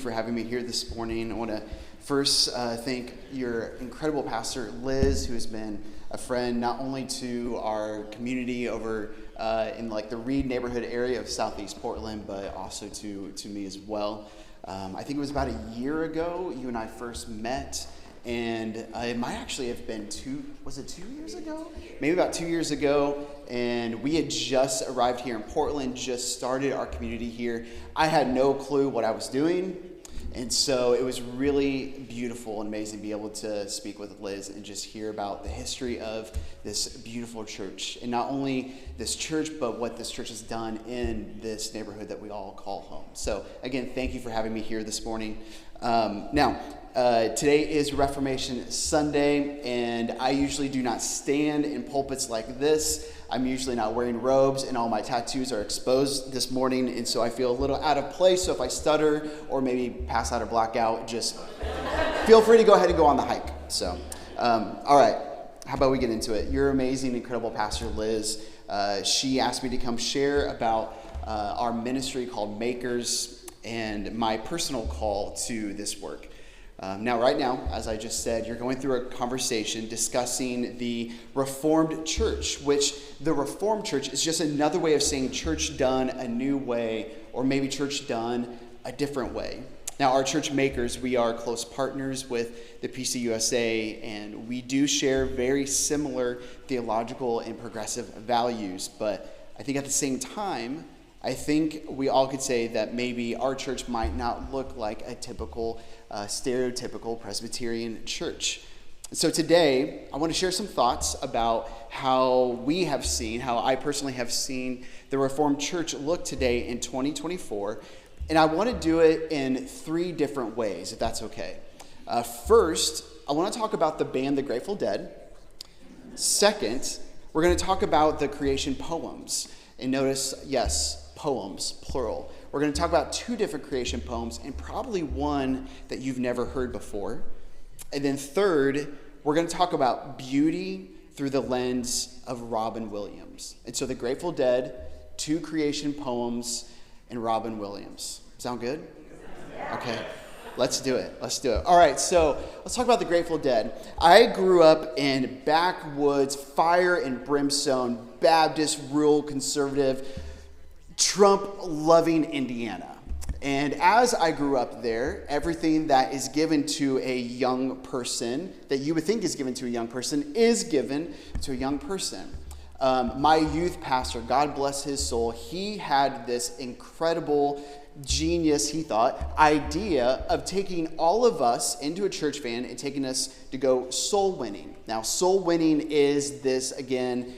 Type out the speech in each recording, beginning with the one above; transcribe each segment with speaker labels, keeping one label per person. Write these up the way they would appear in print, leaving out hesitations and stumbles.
Speaker 1: for having me here this morning. I want to first thank your incredible pastor, Liz, who has been a friend not only to our community over in like the Reed neighborhood area of Southeast Portland, but also to me as well. I think it was about a year ago you and I first met, and it might actually have been 2 years ago? Maybe about 2 years ago, and we had just arrived here in Portland, just started our community here. I had no clue what I was doing, and so it was really beautiful and amazing to be able to speak with Liz and just hear about the history of this beautiful church. And not only this church, but what this church has done in this neighborhood that we all call home. So again, thank you for having me here this morning. Today is Reformation Sunday, and I usually do not stand in pulpits like this. I'm usually not wearing robes, and all my tattoos are exposed this morning, and so I feel a little out of place. So if I stutter or maybe pass out or black out, just feel free to go ahead and go on the hike. So, all right, how about we get into it? Your amazing, incredible pastor, Liz, she asked me to come share about our ministry called Makers and my personal call to this work. Now, right now, as I just said, you're going through a conversation discussing the Reformed Church, which the Reformed Church is just another way of saying church done a new way, or maybe church done a different way. Now, our church Makers, we are close partners with the PCUSA, and we do share very similar theological and progressive values, but I think at the same time, I think we all could say that maybe our church might not look like a typical, stereotypical Presbyterian church. So today, I want to share some thoughts about how I personally have seen the Reformed Church look today in 2024. And I want to do it in 3 different ways, if that's okay. First, I want to talk about the band The Grateful Dead. Second, we're going to talk about the creation poems. And notice, yes, poems, plural. We're going to talk about 2 different creation poems and probably one that you've never heard before. And then third, we're going to talk about beauty through the lens of Robin Williams. And so the Grateful Dead, 2 creation poems, and Robin Williams. Sound good? Okay. Let's do it. All right, so let's talk about the Grateful Dead. I grew up in backwoods, fire and brimstone, Baptist, rural, conservative, Trump-loving Indiana. And as I grew up there, everything that is given to a young person, that you would think is given to a young person, is given to a young person. My youth pastor, God bless his soul, he had this incredible genius, he thought, idea of taking all of us into a church van and taking us to go soul winning. Now, soul winning is this, again,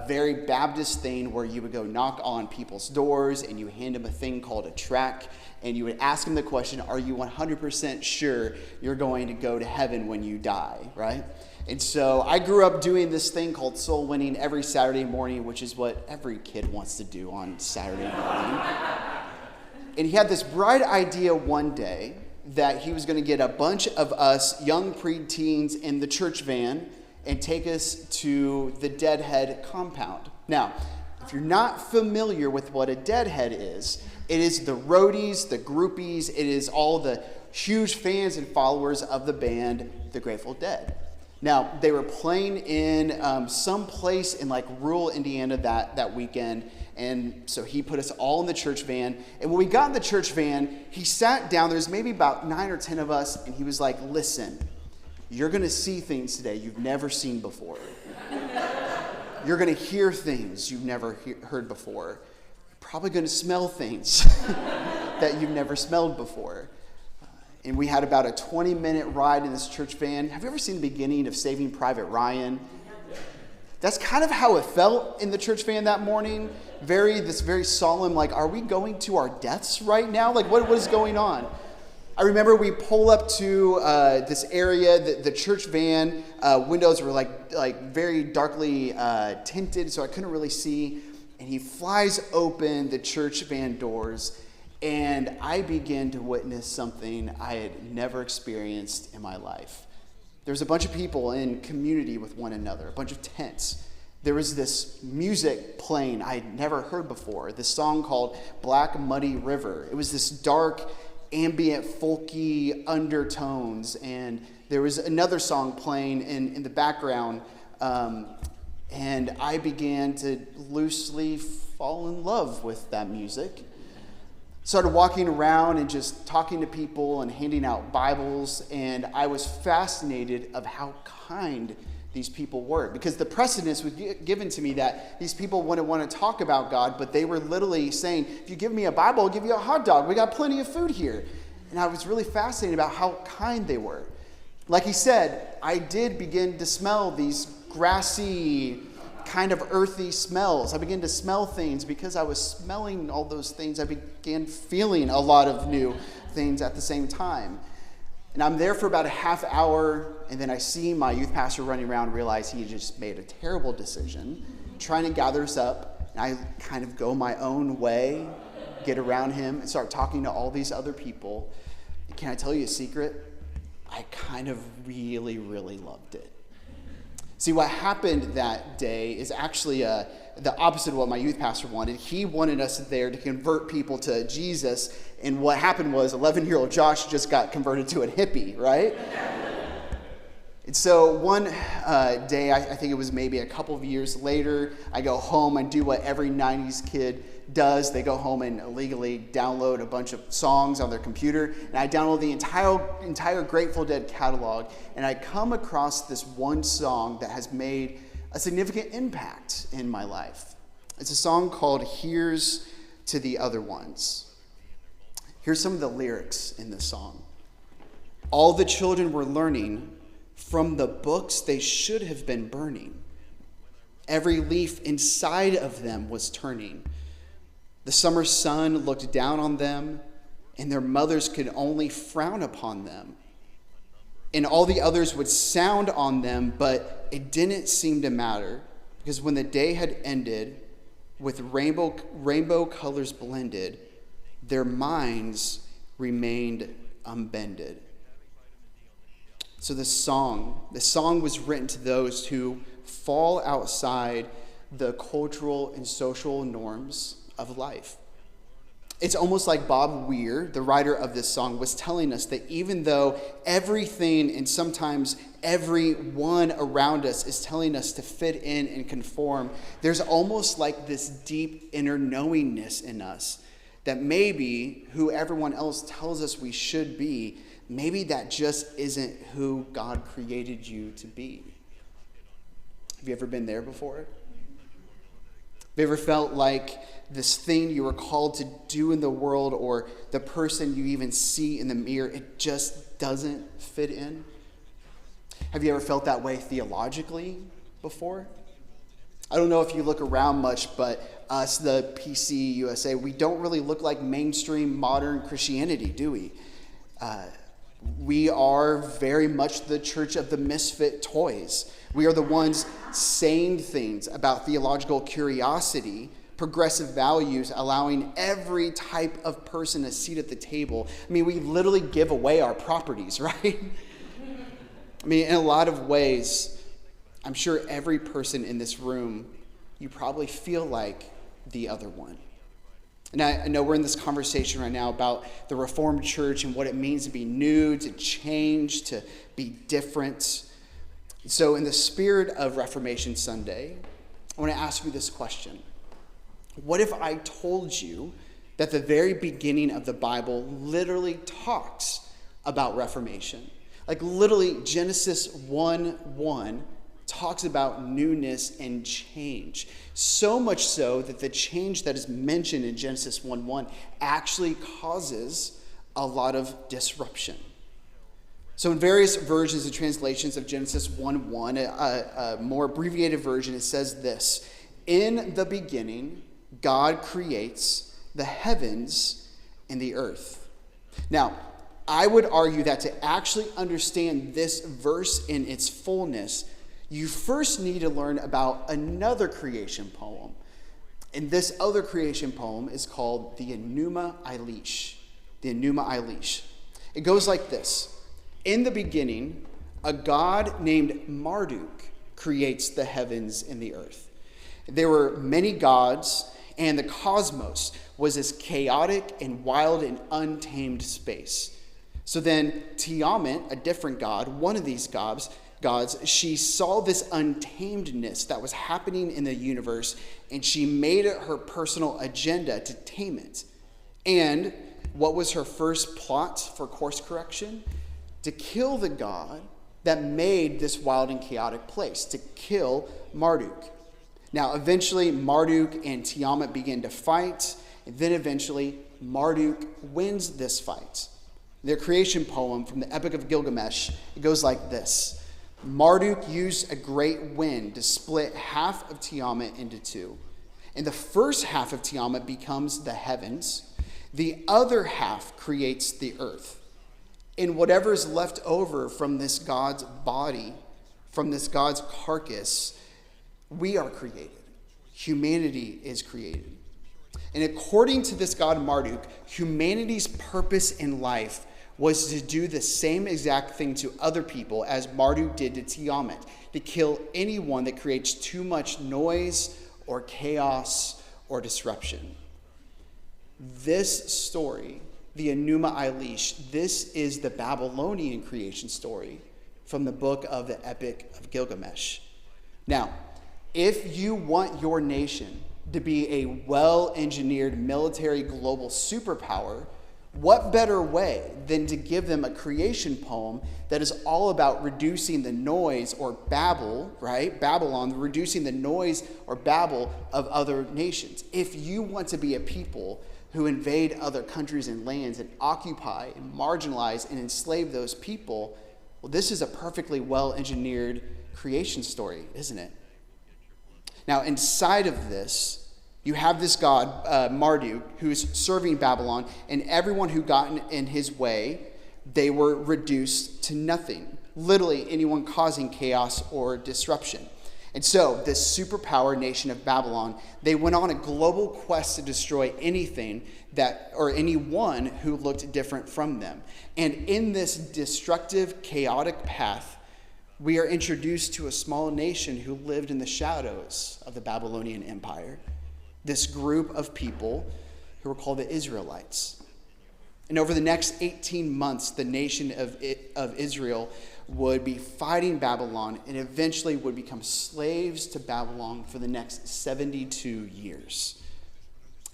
Speaker 1: very Baptist thing where you would go knock on people's doors and you hand them a thing called a tract, and you would ask them the question, are you 100% sure you're going to go to heaven when you die, right? And so I grew up doing this thing called soul winning every Saturday morning, which is what every kid wants to do on Saturday morning. And he had this bright idea one day that he was going to get a bunch of us young preteens in the church van and take us to the Deadhead compound. Now, if you're not familiar with what a Deadhead is, it is the roadies, the groupies, it is all the huge fans and followers of the band, The Grateful Dead. Now, they were playing in some place in like rural Indiana that weekend, and so he put us all in the church van. And when we got in the church van, he sat down. There's maybe about 9 or 10 of us, and he was like, listen, you're going to see things today you've never seen before. You're going to hear things you've never heard before. You're probably going to smell things that you've never smelled before. And we had about a 20-minute ride in this church van. Have you ever seen the beginning of Saving Private Ryan? That's kind of how it felt in the church van that morning. This very solemn, like, are we going to our deaths right now? Like, what is going on? I remember we pull up to this area, the church van windows were like very darkly tinted, so I couldn't really see. And he flies open the church van doors, and I began to witness something I had never experienced in my life. There was a bunch of people in community with one another, a bunch of tents. There was this music playing I had never heard before, this song called Black Muddy River. It was this dark, ambient, folky undertones. And there was another song playing in the background. And I began to loosely fall in love with that music. Started walking around and just talking to people and handing out Bibles. And I was fascinated of how kind these people were, because the precedence was given to me that these people wouldn't want to talk about God, but they were literally saying, if you give me a Bible, I'll give you a hot dog. We got plenty of food here. And I was really fascinated about how kind they were. Like he said, I did begin to smell these grassy, kind of earthy smells. I began to smell things. Because I was smelling all those things, I began feeling a lot of new things at the same time. And I'm there for about a half hour, and then I see my youth pastor running around and realize he just made a terrible decision, trying to gather us up. And I kind of go my own way, get around him, and start talking to all these other people. And can I tell you a secret? I kind of really, really loved it. See, what happened that day is actually the opposite of what my youth pastor wanted. He wanted us there to convert people to Jesus, and what happened was 11-year-old Josh just got converted to a hippie, right? And so one day, I think it was maybe a couple of years later, I go home and do what every 90s kid does. They go home and illegally download a bunch of songs on their computer, and I download the entire Grateful Dead catalog, and I come across this one song that has made a significant impact in my life. It's a song called Here's to the Other Ones. Here's some of the lyrics in this song. All the children were learning from the books they should have been burning. Every leaf inside of them was turning. The summer sun looked down on them, and their mothers could only frown upon them. And all the others would sound on them, but it didn't seem to matter, because when the day had ended, with rainbow colors blended, their minds remained unbended. So this song was written to those who fall outside the cultural and social norms of life. It's almost like Bob Weir, the writer of this song, was telling us that even though everything and sometimes everyone around us is telling us to fit in and conform, there's almost like this deep inner knowingness in us that maybe who everyone else tells us we should be, maybe that just isn't who God created you to be. Have you ever been there before? Have you ever felt like this thing you were called to do in the world, or the person you even see in the mirror, it just doesn't fit in? Have you ever felt that way theologically before? I don't know if you look around much, but us, the PC USA, we don't really look like mainstream modern Christianity, do we? We are very much the church of the misfit toys. We are the ones saying things about theological curiosity, progressive values, allowing every type of person a seat at the table. I mean, we literally give away our properties, right? I mean, in a lot of ways, I'm sure every person in this room, you probably feel like the other one. And I know we're in this conversation right now about the Reformed Church and what it means to be new, to change, to be different. So in the spirit of Reformation Sunday, I want to ask you this question. What if I told you that the very beginning of the Bible literally talks about Reformation? Like literally Genesis 1:1 talks about newness and change. So much so that the change that is mentioned in Genesis 1:1 actually causes a lot of disruption. So in various versions and translations of Genesis 1:1, a more abbreviated version, it says this: in the beginning, God creates the heavens and the earth. Now, I would argue that to actually understand this verse in its fullness, you first need to learn about another creation poem. And this other creation poem is called the Enuma Elish. The Enuma Elish. It goes like this. In the beginning, a god named Marduk creates the heavens and the earth. There were many gods, and the cosmos was this chaotic and wild and untamed space. So then Tiamat, a different god, one of these gods, she saw this untamedness that was happening in the universe, and she made it her personal agenda to tame it. And what was her first plot for course correction? To kill the god that made this wild and chaotic place, to kill Marduk. Now, eventually, Marduk and Tiamat begin to fight, and then eventually, Marduk wins this fight. Their creation poem from the Epic of Gilgamesh, it goes like this. Marduk used a great wind to split half of Tiamat into two. And the first half of Tiamat becomes the heavens. The other half creates the earth. And whatever is left over from this God's body, from this God's carcass, we are created. Humanity is created. And according to this god Marduk, humanity's purpose in life was to do the same exact thing to other people as Marduk did to Tiamat, to kill anyone that creates too much noise or chaos or disruption. This story, the Enuma Elish, this is the Babylonian creation story from the book of the Epic of Gilgamesh. Now, if you want your nation to be a well-engineered military global superpower, what better way than to give them a creation poem that is all about reducing the noise or babble, right? Babylon, reducing the noise or babble of other nations. If you want to be a people who invade other countries and lands and occupy and marginalize and enslave those people, well, this is a perfectly well-engineered creation story, isn't it? Now, inside of this, you have this god, Marduk, who's serving Babylon, and everyone who got in his way, they were reduced to nothing. Literally, anyone causing chaos or disruption. And so, this superpower nation of Babylon, they went on a global quest to destroy anything that, or anyone who looked different from them. And in this destructive, chaotic path, we are introduced to a small nation who lived in the shadows of the Babylonian Empire. This group of people who were called the Israelites. And over the next 18 months, the nation of Israel would be fighting Babylon and eventually would become slaves to Babylon for the next 72 years.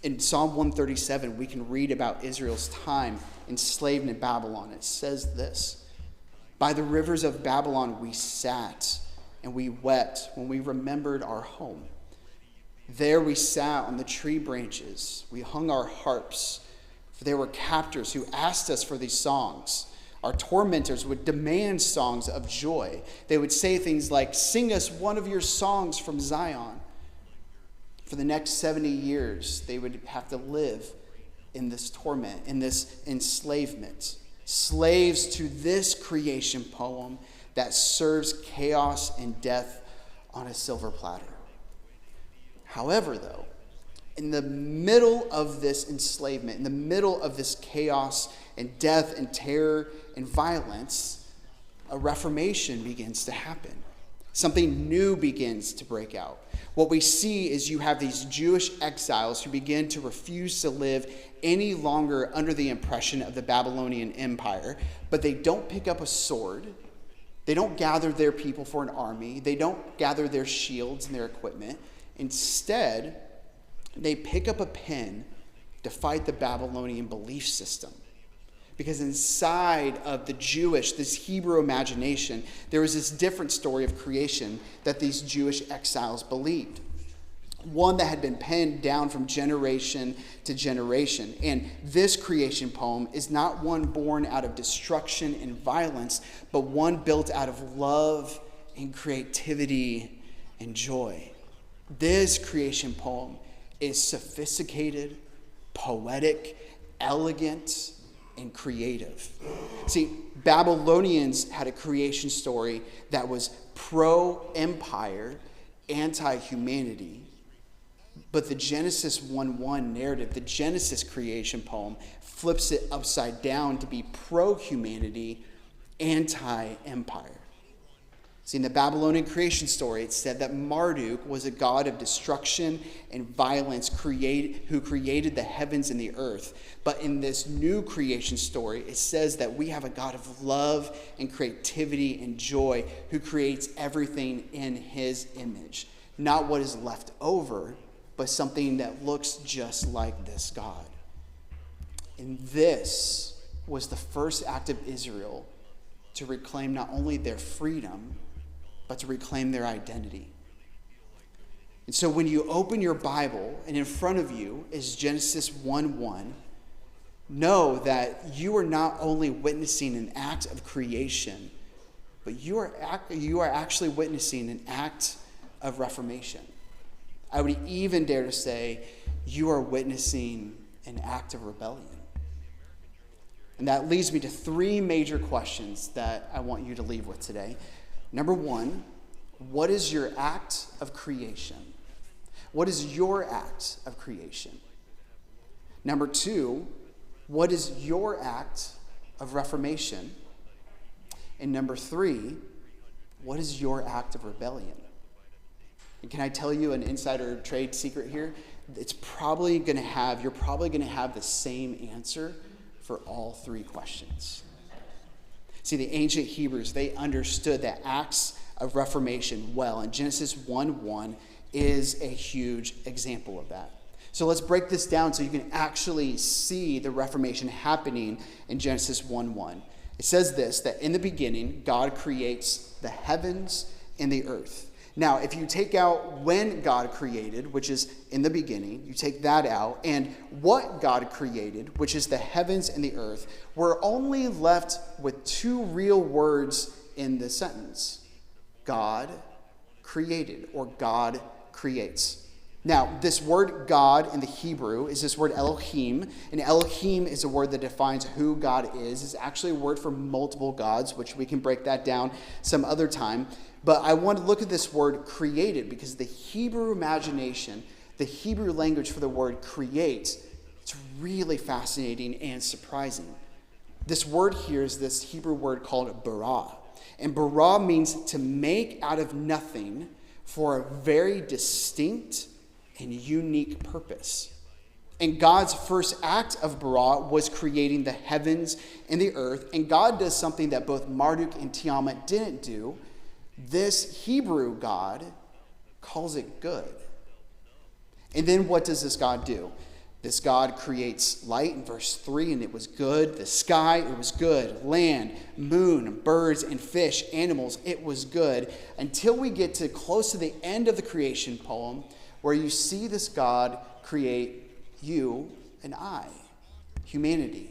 Speaker 1: In Psalm 137, we can read about Israel's time enslaved in Babylon. It says this, "By the rivers of Babylon we sat and we wept when we remembered our home. There we sat on the tree branches. We hung our harps, for there were captors who asked us for these songs. Our tormentors would demand songs of joy. They would say things like, 'Sing us one of your songs from Zion.' For the next 70 years, they would have to live in this torment, in this enslavement. Slaves to this creation poem that serves chaos and death on a silver platter. However, though, in the middle of this enslavement, in the middle of this chaos and death and terror and violence, a reformation begins to happen. Something new begins to break out. What we see is you have these Jewish exiles who begin to refuse to live any longer under the oppression of the Babylonian Empire, but they don't pick up a sword. They don't gather their people for an army. They don't gather their shields and their equipment. Instead, they pick up a pen to fight the Babylonian belief system. Because inside of the Jewish, this Hebrew imagination, there was this different story of creation that these Jewish exiles believed. One that had been penned down from generation to generation. And this creation poem is not one born out of destruction and violence, but one built out of love and creativity and joy. This creation poem is sophisticated, poetic, elegant, and creative. See, Babylonians had a creation story that was pro-empire, anti-humanity. But the Genesis 1:1 narrative, the Genesis creation poem, flips it upside down to be pro-humanity, anti-empire. See, in the Babylonian creation story, it said that Marduk was a god of destruction and violence who created the heavens and the earth. But in this new creation story, it says that we have a God of love and creativity and joy who creates everything in his image. Not what is left over, but something that looks just like this God. And this was the first act of Israel to reclaim not only their freedom, but to reclaim their identity. And so when you open your Bible and in front of you is Genesis 1:1, know that you are not only witnessing an act of creation, but you are actually witnessing an act of reformation. I would even dare to say you are witnessing an act of rebellion. And that leads me to three major questions that I want you to leave with today. Number one, what is your act of creation? What is your act of creation? Number two, what is your act of reformation? And number three, what is your act of rebellion? And can I tell you an insider trade secret here? You're probably going to have the same answer for all three questions. See, the ancient Hebrews, they understood that acts of reformation well, and Genesis 1:1 is a huge example of that. So let's break this down so you can actually see the reformation happening in Genesis 1:1. It says this, that in the beginning, God creates the heavens and the earth. Now, if you take out when God created, which is in the beginning, you take that out, and what God created, which is the heavens and the earth, we're only left with two real words in the sentence. God created, or God creates. Now, this word God in the Hebrew is this word Elohim, and Elohim is a word that defines who God is. It's actually a word for multiple gods, which we can break that down some other time. But I want to look at this word created because the Hebrew imagination, the Hebrew language for the word create, it's really fascinating and surprising. This word here is this Hebrew word called bara. And bara means to make out of nothing for a very distinct and unique purpose. And God's first act of bara was creating the heavens and the earth. And God does something that both Marduk and Tiamat didn't do. This Hebrew God calls it good. And then what does this God do? This God creates light in verse 3, and it was good. The sky, it was good. Land, moon, birds, and fish, animals, it was good. Until we get to close to the end of the creation poem, where you see this God create you and I, humanity.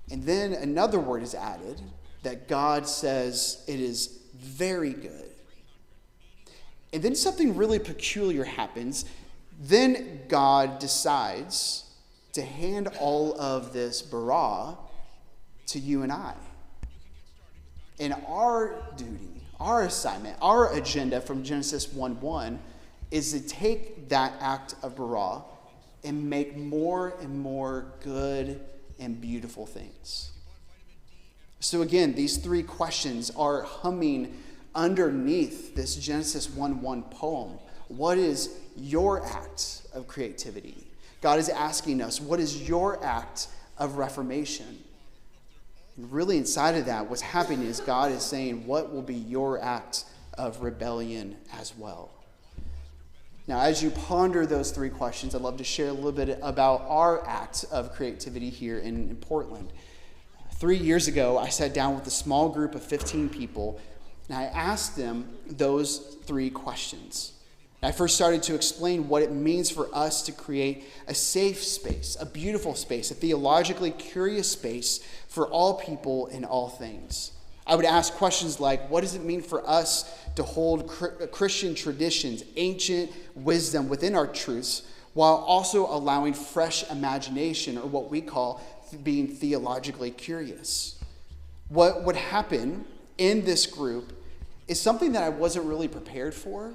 Speaker 1: And then another word is added that God says it is very good. And then something really peculiar happens. Then God decides to hand all of this bara to you and I. And our duty, our assignment, our agenda from Genesis 1:1 is to take that act of bara and make more and more good and beautiful things. So again, these three questions are humming underneath this Genesis 1:1 poem. What is your act of creativity? God is asking us, what is your act of reformation? And really inside of that, what's happening is God is saying, what will be your act of rebellion as well? Now, as you ponder those three questions, I'd love to share a little bit about our act of creativity here in Portland. 3 years ago, I sat down with a small group of 15 people, and I asked them those three questions. I first started to explain what it means for us to create a safe space, a beautiful space, a theologically curious space for all people in all things. I would ask questions like, what does it mean for us to hold Christian traditions, ancient wisdom within our truths, while also allowing fresh imagination, or what we call being theologically curious? What would happen in this group is something that I wasn't really prepared for.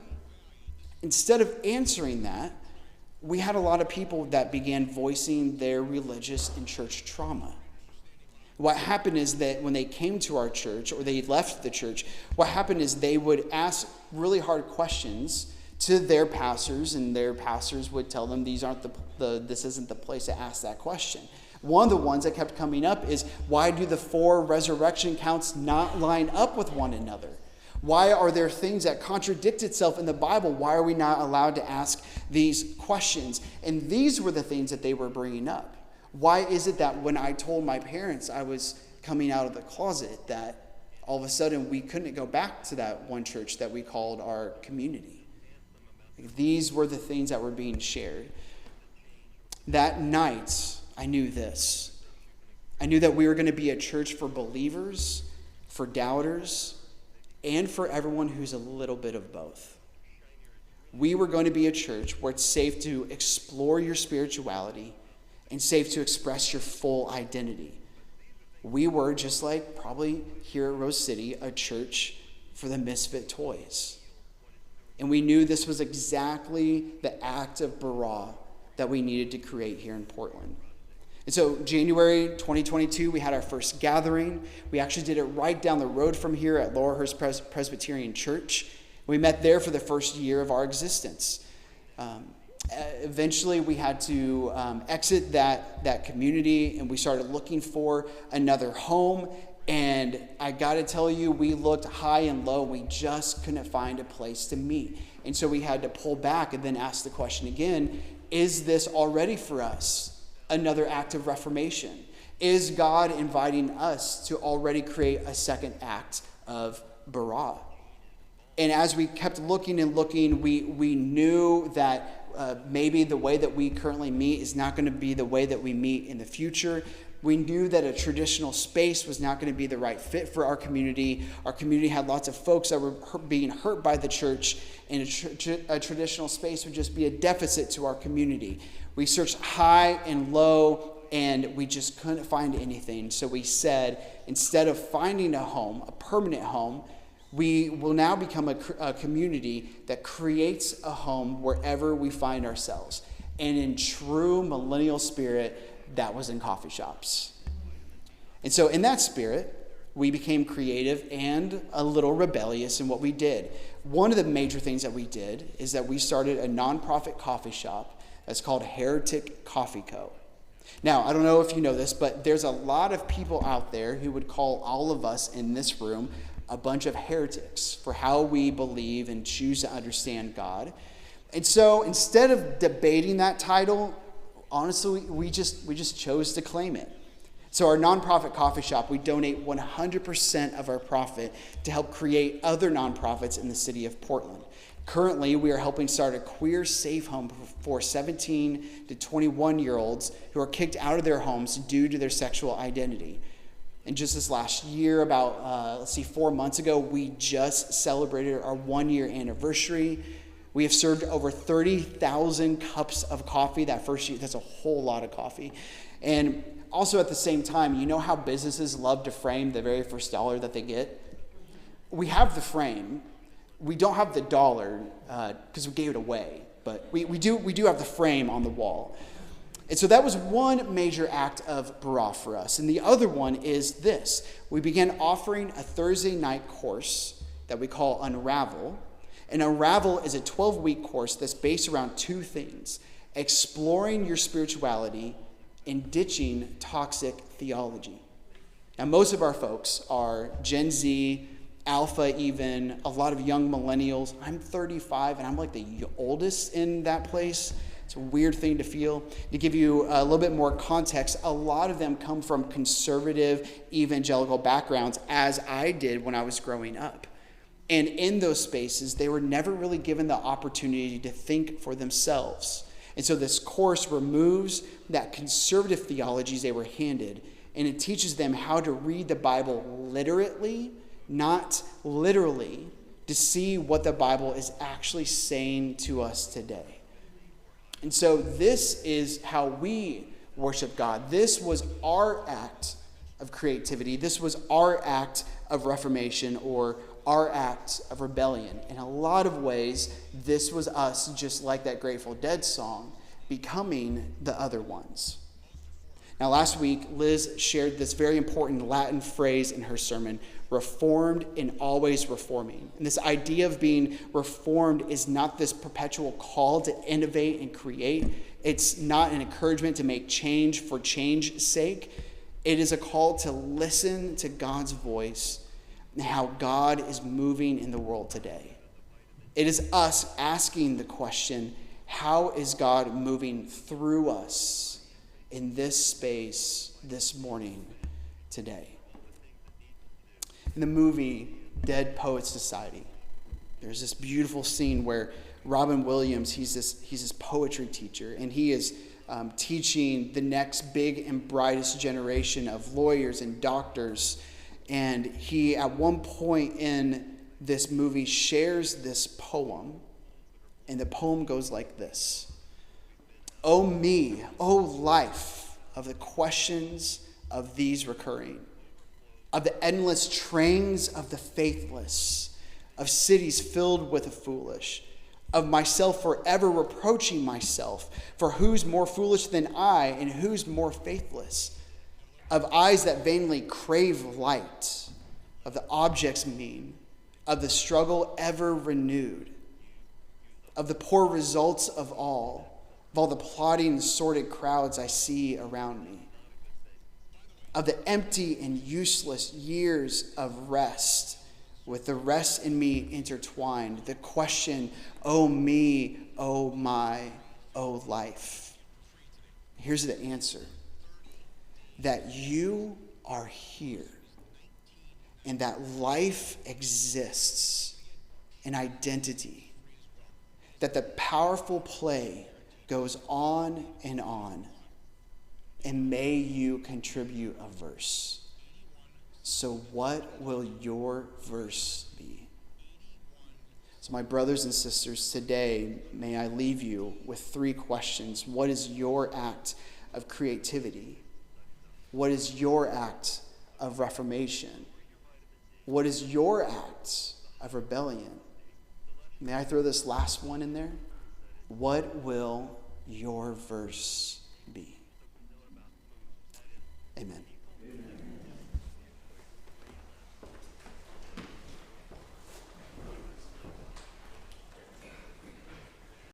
Speaker 1: Instead of answering that, we had a lot of people that began voicing their religious and church trauma. What happened is that when they came to our church or they left the church, what happened is they would ask really hard questions to their pastors, and their pastors would tell them this isn't the place to ask that question. One of the ones that kept coming up is, why do the 4 resurrection counts not line up with one another? Why are there things that contradict itself in the Bible? Why are we not allowed to ask these questions? And these were the things that they were bringing up. Why is it that when I told my parents I was coming out of the closet, that all of a sudden we couldn't go back to that one church that we called our community? These were the things that were being shared. That night, I knew this. I knew that we were going to be a church for believers, for doubters, and for everyone who's a little bit of both. We were going to be a church where it's safe to explore your spirituality and safe to express your full identity. We were, just like probably here at Rose City, a church for the misfit toys. And we knew this was exactly the act of Bara that we needed to create here in Portland. And so January 2022, we had our first gathering. We actually did it right down the road from here at Laurelhurst Presbyterian Church. We met there for the first year of our existence. Eventually, we had to exit that community, and we started looking for another home. And I got to tell you, we looked high and low. We just couldn't find a place to meet. And so we had to pull back and then ask the question again, is this already for us another act of reformation? Is God inviting us to already create a second act of Bara? And as we kept looking and looking, we knew that maybe the way that we currently meet is not going to be the way that we meet in the future. We knew that a traditional space was not going to be the right fit for our community. Our community had lots of folks that were being hurt by the church, and a traditional space would just be a deficit to our community. We searched high and low, and we just couldn't find anything. So we said, instead of finding a home, a permanent home, we will now become a community that creates a home wherever we find ourselves. And in true millennial spirit, that was in coffee shops. And so in that spirit, we became creative and a little rebellious in what we did. One of the major things that we did is that we started a nonprofit coffee shop that's called Heretic Coffee Co. Now, I don't know if you know this, but there's a lot of people out there who would call all of us in this room a bunch of heretics for how we believe and choose to understand God. And so instead of debating that title, honestly, we just chose to claim it. So our nonprofit coffee shop, we donate 100% of our profit to help create other nonprofits in the city of Portland. Currently, we are helping start a queer safe home for 17 to 21-year-olds who are kicked out of their homes due to their sexual identity. And just this last year, about 4 months ago, we just celebrated our 1-year anniversary. We have served over 30,000 cups of coffee that first year. That's a whole lot of coffee. And also at the same time, you know how businesses love to frame the very first dollar that they get? We have the frame. We don't have the dollar because we gave it away. But we do have the frame on the wall. And so that was one major act of Bara for us. And the other one is this. We began offering a Thursday night course that we call Unravel. And Unravel is a 12-week course that's based around 2 things: exploring your spirituality and ditching toxic theology. Now, most of our folks are Gen Z, Alpha even, a lot of young millennials. I'm 35, and I'm like the oldest in that place. It's a weird thing to feel. To give you a little bit more context, a lot of them come from conservative evangelical backgrounds, as I did when I was growing up. And in those spaces, they were never really given the opportunity to think for themselves. And so this course removes that conservative theologies they were handed, and it teaches them how to read the Bible literally, not literally, to see what the Bible is actually saying to us today. And so this is how we worship God. This was our act of creativity. This was our act of reformation, or our act of rebellion. In a lot of ways, this was us, just like that Grateful Dead song, becoming the other ones. Now, last week, Liz shared this very important Latin phrase in her sermon, reformed and always reforming. And this idea of being reformed is not this perpetual call to innovate and create. It's not an encouragement to make change for change's sake. It is a call to listen to God's voice and how God is moving in the world today. It is us asking the question, how is God moving through us in this space this morning today? In the movie Dead Poets Society, there's this beautiful scene where Robin Williams, he's this poetry teacher, and he is teaching the next big and brightest generation of lawyers and doctors. And he, at one point in this movie, shares this poem, and the poem goes like this. O me, O life of the questions of these recurring, of the endless trains of the faithless, of cities filled with the foolish, of myself forever reproaching myself, for who's more foolish than I and who's more faithless, of eyes that vainly crave light, of the objects mean, of the struggle ever renewed, of the poor results of all the plotting sordid crowds I see around me, of the empty and useless years of rest, with the rest in me intertwined, the question, oh me, oh my, oh life. Here's the answer, that you are here, and that life exists, an identity, that the powerful play goes on, and may you contribute a verse. So what will your verse be? So my brothers and sisters, today, may I leave you with 3 questions. What is your act of creativity? What is your act of reformation? What is your act of rebellion? May I throw this last one in there? What will your verse be?